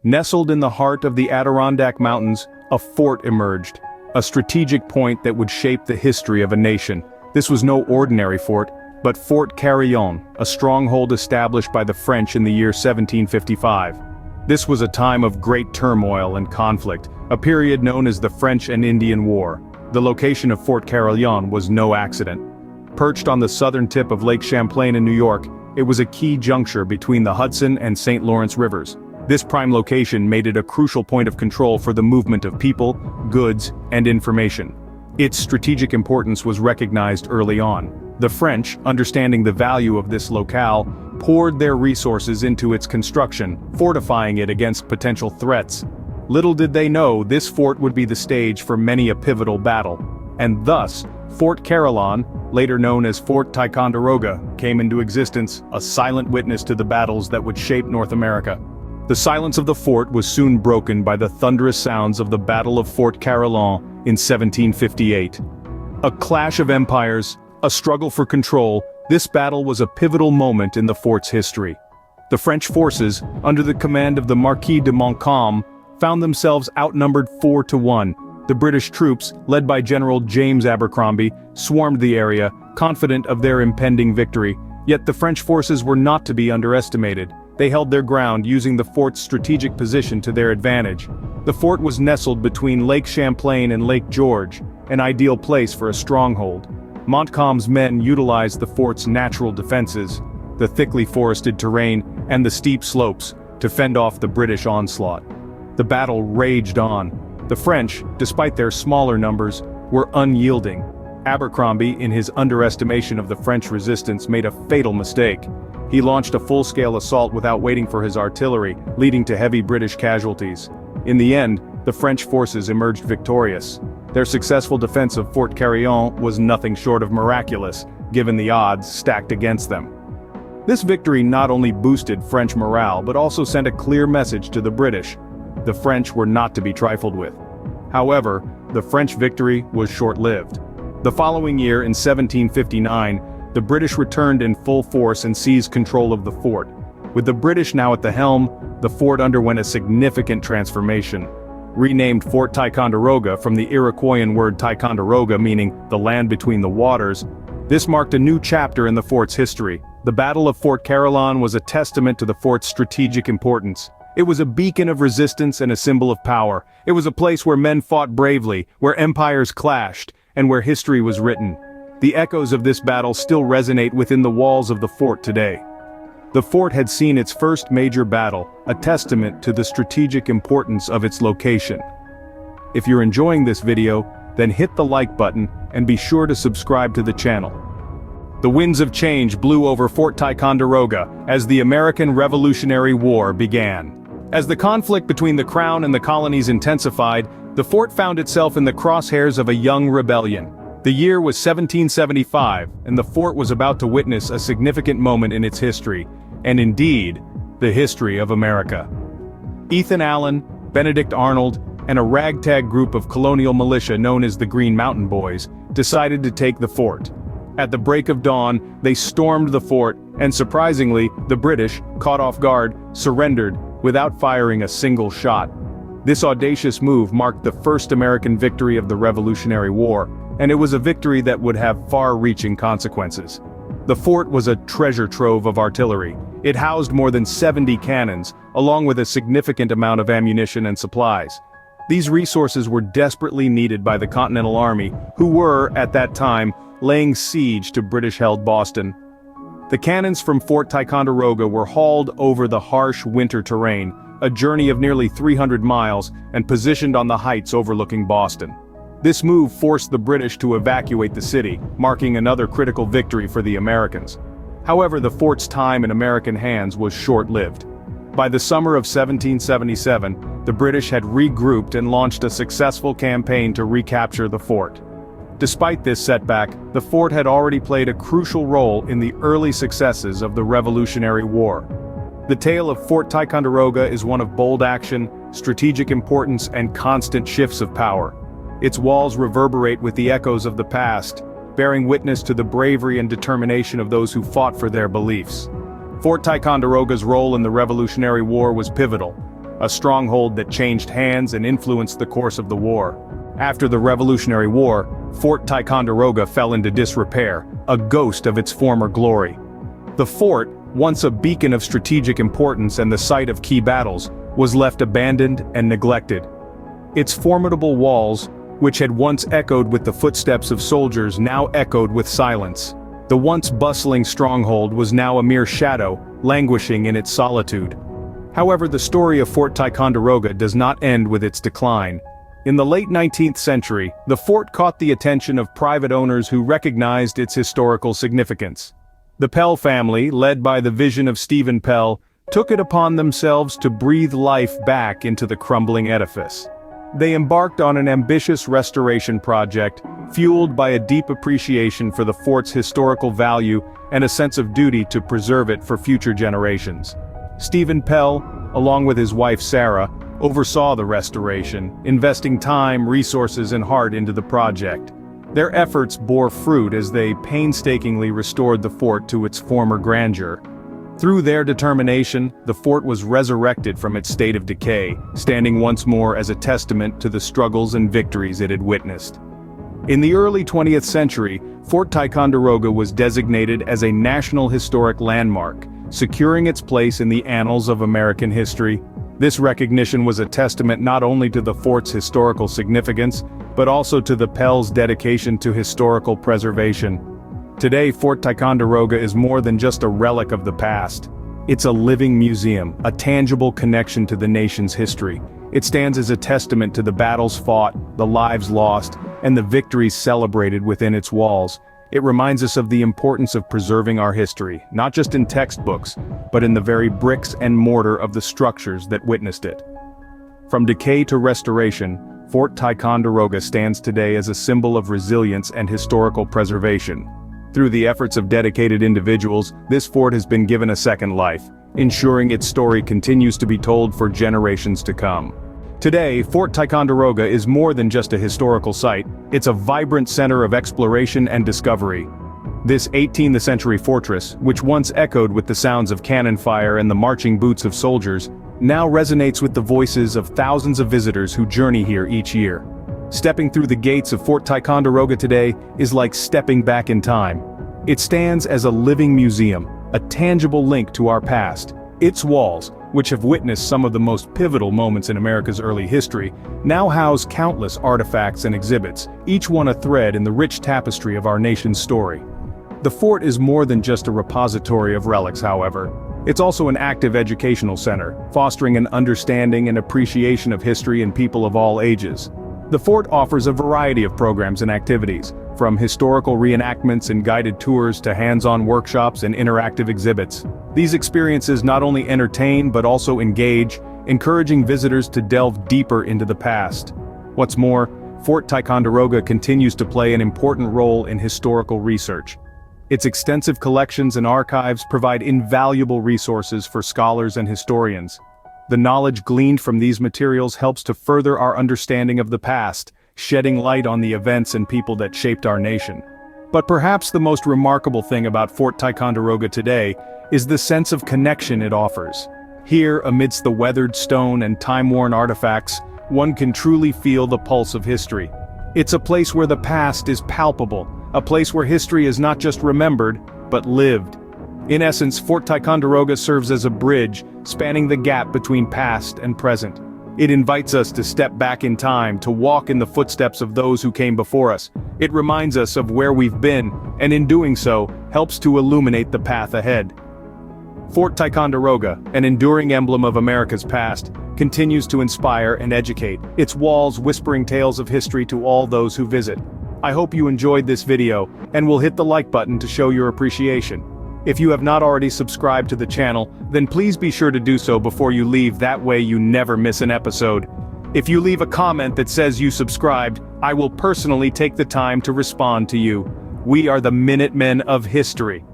Nestled in the heart of the Adirondack Mountains, a fort emerged, a strategic point that would shape the history of a nation. This was no ordinary fort, but Fort Carillon, a stronghold established by the French in the year 1755. This was a time of great turmoil and conflict, a period known as the French and Indian War. The location of Fort Carillon was no accident. Perched on the southern tip of Lake Champlain in New York, it was a key juncture between the Hudson and St. Lawrence rivers. This prime location made it a crucial point of control for the movement of people, goods, and information. Its strategic importance was recognized early on. The French, understanding the value of this locale, poured their resources into its construction, fortifying it against potential threats. Little did they know this fort would be the stage for many a pivotal battle. And thus, Fort Carillon, later known as Fort Ticonderoga, came into existence, a silent witness to the battles that would shape North America. The silence of the fort was soon broken by the thunderous sounds of the Battle of Fort Carillon in 1758. A clash of empires, a struggle for control, this battle was a pivotal moment in the fort's history. The French forces, under the command of the Marquis de Montcalm, found themselves outnumbered 4-1. The British troops, led by General James Abercrombie, swarmed the area, confident of their impending victory. Yet the French forces were not to be underestimated. They held their ground, using the fort's strategic position to their advantage. The fort was nestled between Lake Champlain and Lake George, an ideal place for a stronghold. Montcalm's men utilized the fort's natural defenses, the thickly forested terrain, and the steep slopes, to fend off the British onslaught. The battle raged on. The French, despite their smaller numbers, were unyielding. Abercrombie, in his underestimation of the French resistance, made a fatal mistake. He launched a full-scale assault without waiting for his artillery, leading to heavy British casualties. In the end, the French forces emerged victorious. Their successful defense of Fort Carillon was nothing short of miraculous, given the odds stacked against them. This victory not only boosted French morale but also sent a clear message to the British. The French were not to be trifled with. However, the French victory was short-lived. The following year, in 1759, the British returned in full force and seized control of the fort. With the British now at the helm, the fort underwent a significant transformation. Renamed Fort Ticonderoga from the Iroquoian word Ticonderoga, meaning the land between the waters, this marked a new chapter in the fort's history. The Battle of Fort Carillon was a testament to the fort's strategic importance. It was a beacon of resistance and a symbol of power. It was a place where men fought bravely, where empires clashed, and where history was written. The echoes of this battle still resonate within the walls of the fort today. The fort had seen its first major battle, a testament to the strategic importance of its location. If you're enjoying this video, then hit the like button and be sure to subscribe to the channel. The winds of change blew over Fort Ticonderoga as the American Revolutionary War began. As the conflict between the Crown and the colonies intensified, the fort found itself in the crosshairs of a young rebellion. The year was 1775, and the fort was about to witness a significant moment in its history, and indeed, the history of America. Ethan Allen, Benedict Arnold, and a ragtag group of colonial militia known as the Green Mountain Boys decided to take the fort. At the break of dawn, they stormed the fort, and surprisingly, the British, caught off guard, surrendered without firing a single shot. This audacious move marked the first American victory of the Revolutionary War, and it was a victory that would have far-reaching consequences. The fort was a treasure trove of artillery. It housed more than 70 cannons, along with a significant amount of ammunition and supplies. These resources were desperately needed by the Continental Army, who were, at that time, laying siege to British-held Boston. The cannons from Fort Ticonderoga were hauled over the harsh winter terrain, a journey of nearly 300 miles, and positioned on the heights overlooking Boston. This move forced the British to evacuate the city, marking another critical victory for the Americans. However, the fort's time in American hands was short-lived. By the summer of 1777, the British had regrouped and launched a successful campaign to recapture the fort. Despite this setback, the fort had already played a crucial role in the early successes of the Revolutionary War. The tale of Fort Ticonderoga is one of bold action, strategic importance, and constant shifts of power. Its walls reverberate with the echoes of the past, bearing witness to the bravery and determination of those who fought for their beliefs. Fort Ticonderoga's role in the Revolutionary War was pivotal. a stronghold that changed hands and influenced the course of the war. After the Revolutionary War, Fort Ticonderoga fell into disrepair, a ghost of its former glory. The fort, once a beacon of strategic importance and the site of key battles, was left abandoned and neglected. Its formidable walls, which had once echoed with the footsteps of soldiers, now echoed with silence. The once bustling stronghold was now a mere shadow, languishing in its solitude. However, the story of Fort Ticonderoga does not end with its decline. In the late 19th century, the fort caught the attention of private owners who recognized its historical significance. The Pell family, led by the vision of Stephen Pell, took it upon themselves to breathe life back into the crumbling edifice. They embarked on an ambitious restoration project, fueled by a deep appreciation for the fort's historical value and a sense of duty to preserve it for future generations. Stephen Pell, along with his wife Sarah, oversaw the restoration, investing time, resources, and heart into the project. Their efforts bore fruit as they painstakingly restored the fort to its former grandeur. Through their determination, the fort was resurrected from its state of decay, standing once more as a testament to the struggles and victories it had witnessed. In the early 20th century, Fort Ticonderoga was designated as a National Historic Landmark, securing its place in the annals of American history. This recognition was a testament not only to the fort's historical significance, but also to the Pell's dedication to historical preservation. Today, Fort Ticonderoga is more than just a relic of the past. It's a living museum, a tangible connection to the nation's history. It stands as a testament to the battles fought, the lives lost, and the victories celebrated within its walls. It reminds us of the importance of preserving our history, not just in textbooks, but in the very bricks and mortar of the structures that witnessed it. From decay to restoration, Fort Ticonderoga stands today as a symbol of resilience and historical preservation. Through the efforts of dedicated individuals, this fort has been given a second life, ensuring its story continues to be told for generations to come. Today, Fort Ticonderoga is more than just a historical site, it's a vibrant center of exploration and discovery. This 18th century fortress, which once echoed with the sounds of cannon fire and the marching boots of soldiers, now resonates with the voices of thousands of visitors who journey here each year. Stepping through the gates of Fort Ticonderoga today is like stepping back in time. It stands as a living museum, a tangible link to our past. Its walls, which have witnessed some of the most pivotal moments in America's early history, now house countless artifacts and exhibits, each one a thread in the rich tapestry of our nation's story. The fort is more than just a repository of relics, however. It's also an active educational center, fostering an understanding and appreciation of history in people of all ages. The fort offers a variety of programs and activities, from historical reenactments and guided tours to hands-on workshops and interactive exhibits. These experiences not only entertain but also engage, encouraging visitors to delve deeper into the past. What's more, Fort Ticonderoga continues to play an important role in historical research. Its extensive collections and archives provide invaluable resources for scholars and historians. The knowledge gleaned from these materials helps to further our understanding of the past, shedding light on the events and people that shaped our nation. But perhaps the most remarkable thing about Fort Ticonderoga today is the sense of connection it offers. Here, amidst the weathered stone and time-worn artifacts, one can truly feel the pulse of history. It's a place where the past is palpable, a place where history is not just remembered, but lived. In essence, Fort Ticonderoga serves as a bridge, spanning the gap between past and present. It invites us to step back in time, to walk in the footsteps of those who came before us. It reminds us of where we've been, and in doing so, helps to illuminate the path ahead. Fort Ticonderoga, an enduring emblem of America's past, continues to inspire and educate, its walls whispering tales of history to all those who visit. I hope you enjoyed this video, and will hit the like button to show your appreciation. If you have not already subscribed to the channel, then please be sure to do so before you leave, that way you never miss an episode. If you leave a comment that says you subscribed, I will personally take the time to respond to you. We are the Minutemen of History.